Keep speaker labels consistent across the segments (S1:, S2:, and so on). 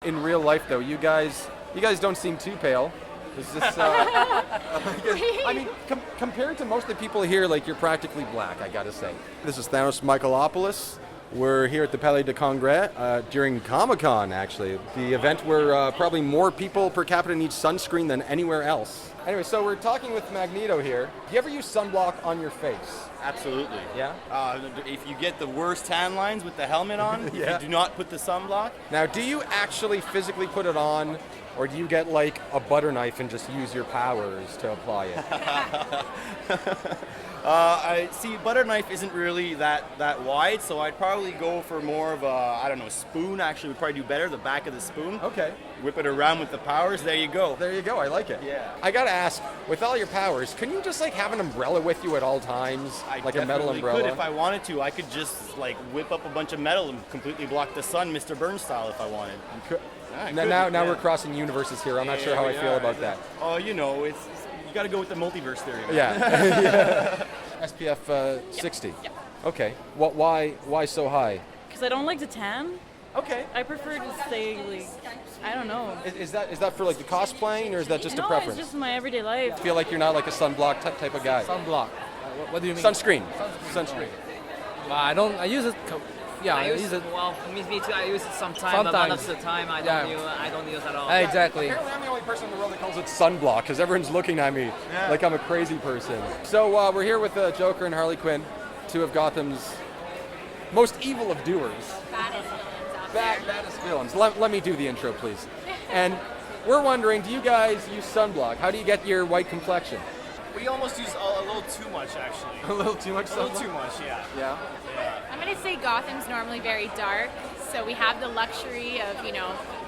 S1: In real life, though, you guys don't seem too pale. Is this, I mean, compared to most of the people here, like, you're practically black, I gotta say. This is Thanos Michailopoulos. We're here at the Palais de Congrès during ComicCon, actually. The event where probably more people per capita need sunscreen than anywhere else. Anyway, so we're talking with Magneto here. Do you ever use sunblock on your face?
S2: Absolutely.
S1: Yeah?
S2: If you get the worst tan lines with the helmet on,
S1: Yeah.
S2: you do not put the sunblock.
S1: Now, do you actually physically put it on, or do you get like a butter knife and just use your powers to apply it?
S2: I see butter knife isn't really that wide, so I'd probably go for more of a, spoon actually would probably do better, the back of the spoon.
S1: Okay.
S2: Whip it around with the powers, there you go.
S1: There you go, I like it.
S2: Yeah.
S1: I gotta ask, with all your powers, can you just like have an umbrella with you at all times? Like a metal umbrella?
S2: I could if I wanted to. I could just like whip up a bunch of metal and completely block the sun, Mr. Burns style, if I wanted.
S1: Now we're crossing universes here. I'm not sure how I feel about that.
S2: Oh, you got to go with the multiverse theory. Man.
S1: Yeah. Yeah. SPF 60.
S3: Yep.
S1: Okay. Why so high?
S3: Because I don't like to tan.
S1: Okay.
S3: I prefer to stay like, I don't know.
S1: Is that for like the cosplaying, or is that just a preference?
S3: No, it's just my everyday life.
S1: I feel like you're not like a sunblock type of guy.
S4: Sunblock. What do you mean?
S1: Sunscreen. Sunscreen.
S4: I use it. Yeah,
S5: I use it. Well, me too. I use it sometimes. But most of the time, I don't use it at all.
S4: Exactly.
S1: Apparently, I'm the only person in the world that calls it sunblock because everyone's looking at me like I'm a crazy person. So we're here with Joker and Harley Quinn, two of Gotham's most evil of doers.
S6: Baddest villains out there.
S1: Baddest villains. Let me do the intro, please. And we're wondering, do you guys use sunblock? How do you get your white complexion?
S7: We almost use a little too much, actually.
S1: A little too much sunblock?
S7: A little too much, yeah.
S1: Yeah?
S6: I'm going to say Gotham's normally very dark, so we have the luxury of,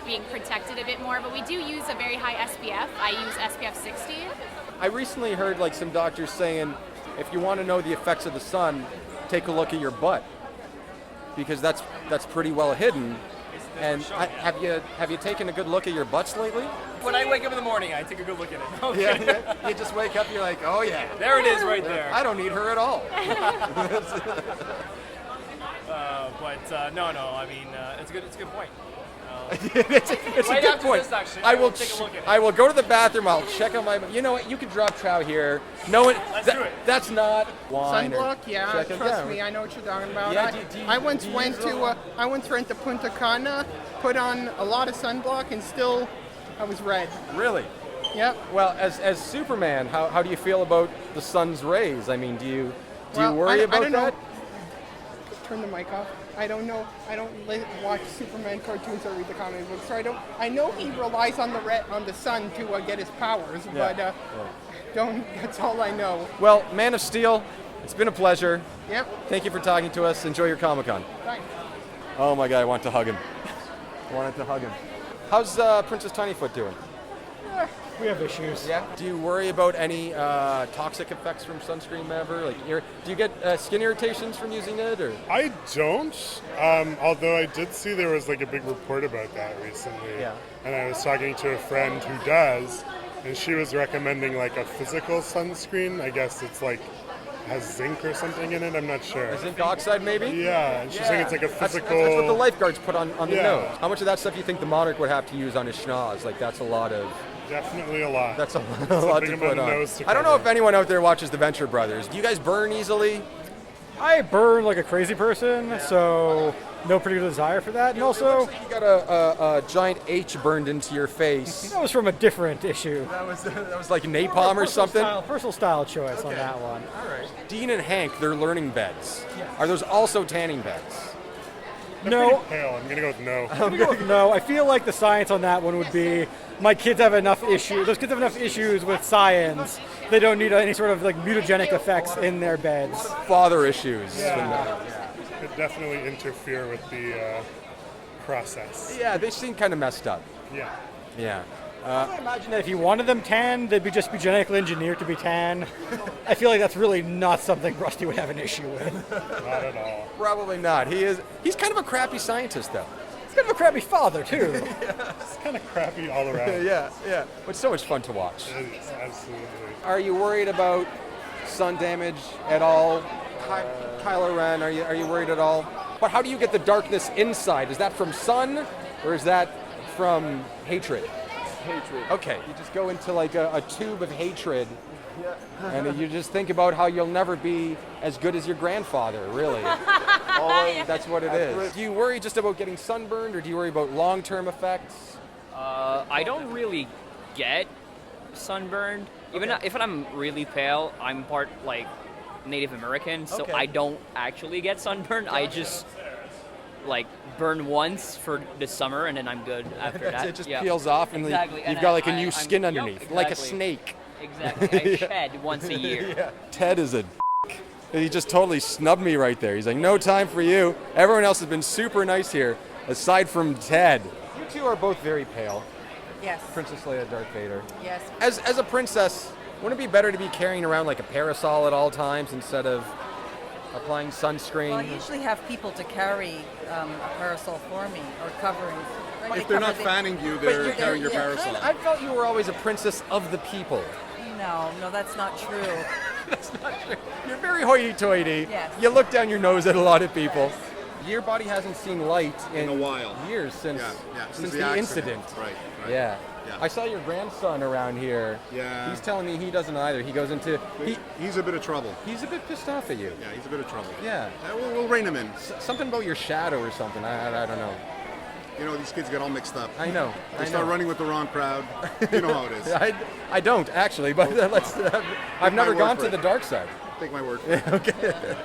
S6: being protected a bit more, but we do use a very high SPF. I use SPF 60.
S1: I recently heard like some doctors saying, if you want to know the effects of the sun, take a look at your butt, because that's pretty well hidden. And have you taken a good look at your butts lately?
S7: When I wake up in the morning, I take a good look at it. Okay.
S1: Yeah. You just wake up, you're like, oh yeah.
S7: There it is right there.
S1: I don't need her at all.
S7: No, I mean, it's a good point.
S1: It's
S7: right
S1: a good
S7: after
S1: point.
S7: this, actually,
S1: I will
S7: take a look at it.
S1: I will go to the bathroom. I'll check on my. You know what? You can drop trout here. No one.
S7: Let's do it.
S1: That's not wine.
S8: Sunblock, yeah,
S1: check it
S8: trust
S1: down.
S8: me, I know what you're talking about.
S1: Yeah,
S8: I once went to Punta Cana, put on a lot of sunblock, and still I was red.
S1: Really?
S8: Yep.
S1: Well, as Superman, how do you feel about the sun's rays? I mean, do you worry about
S8: I don't
S1: that?
S8: know. Turn the mic off. I don't know. I don't watch Superman cartoons or read the comic books, so I don't. I know he relies on the sun to get his powers, but don't. That's all I know.
S1: Well, Man of Steel, it's been a pleasure.
S8: Yep.
S1: Thank you for talking to us. Enjoy your Comic-Con.
S8: Thanks.
S1: Oh my God, I want to hug him. How's Princess Tinyfoot doing?
S4: We have issues.
S1: Yeah. Do you worry about any toxic effects from sunscreen ever? Like, do you get skin irritations from using it, or?
S9: I don't. Although I did see there was like a big report about that recently.
S1: Yeah.
S9: And I was talking to a friend who does, and she was recommending like a physical sunscreen. I guess it's like has zinc or something in it. I'm not sure.
S1: Zinc oxide, maybe?
S9: Yeah. And she's saying it's like a physical.
S1: That's what the lifeguards put on the
S9: Yeah.
S1: nose. How much of that stuff do you think the monarch would have to use on his schnoz? Like, that's a lot of.
S9: Definitely a lot.
S1: That's a lot to put on. I don't know if anyone out there watches the Venture Brothers. Do you guys burn easily?
S4: I burn like a crazy person, so no particular desire for that. And also,
S1: you got a giant H burned into your face.
S4: that was from a different issue.
S1: That was like napalm or something.
S4: Personal style choice on that one.
S1: All right. Dean and Hank, they're learning beds. Are those also tanning beds?
S4: No.
S9: Pale. I'm gonna go with no.
S4: I'm gonna go with no. I feel like the science on that one would be my kids have enough issues. Those kids have enough issues with science. They don't need any sort of like mutagenic effects in their beds.
S1: Father issues.
S9: Yeah. Could definitely interfere with the process.
S1: Yeah, they seem kind of messed up.
S9: Yeah.
S1: Yeah.
S4: I imagine that if you wanted them tan, they'd just be genetically engineered to be tan. I feel like that's really not something Rusty would have an issue with.
S9: Not at all.
S1: Probably not. He's kind of a crappy scientist, though.
S4: He's kind of a crappy father, too.
S9: It's kind of crappy all around.
S1: Yeah. But so much fun to watch.
S9: It is, absolutely.
S1: Are you worried about sun damage at all? Kylo Ren, are you worried at all? But how do you get the darkness inside? Is that from sun, or is that from hatred?
S10: Hatred.
S1: Okay, you just go into like a tube of hatred, and you just think about how you'll never be as good as your grandfather, really. That's what it is. Do you worry just about getting sunburned, or do you worry about long-term effects?
S5: I don't really get sunburned. Even if I'm really pale, I'm part like Native American, so
S1: Okay.
S5: I don't actually get sunburned. I just like burn once for the summer, and then I'm good after that.
S1: It just
S5: Yeah.
S1: peels off, and
S5: Exactly.
S1: you've
S5: And
S1: got like a new
S5: I'm-
S1: skin
S5: yep,
S1: underneath, like a
S5: exactly.
S1: snake.
S5: Exactly. I shed once a year.
S1: Ted is a he just totally snubbed me right there. He's like, no time for you. Everyone else has been super nice here, aside from Ted. You two are both very pale.
S11: Yes.
S1: Princess Leia, Darth Vader.
S11: Yes.
S1: As a princess, wouldn't it be better to be carrying around like a parasol at all times instead of applying sunscreen?
S11: Well, I usually have people to carry a parasol for me or covering.
S12: If they're not fanning you, they're carrying your parasol.
S1: I felt you were always a princess of the people.
S11: No, that's not true.
S1: That's not true. You're very hoity-toity.
S11: Yes.
S1: You look down your nose at a lot of people. Your body hasn't seen light in
S12: a while.
S1: Years since
S12: since
S1: the
S12: accident.
S1: incident.
S12: Right.
S1: Yeah.
S12: Yeah.
S1: I saw your grandson around here.
S12: Yeah.
S1: He's telling me he doesn't either. He goes into
S12: He's a bit of trouble.
S1: He's a bit pissed off at you.
S12: Yeah, he's a bit of trouble.
S1: Yeah.
S12: We'll rein him in.
S1: Something about your shadow or something. I don't know.
S12: You know, these kids get all mixed up.
S1: I know.
S12: They start running with the wrong crowd. You know how it is.
S1: I don't actually, but let's. I've never
S12: my word
S1: gone
S12: for
S1: to
S12: it.
S1: the dark side.
S12: Take my word for it.
S1: Okay.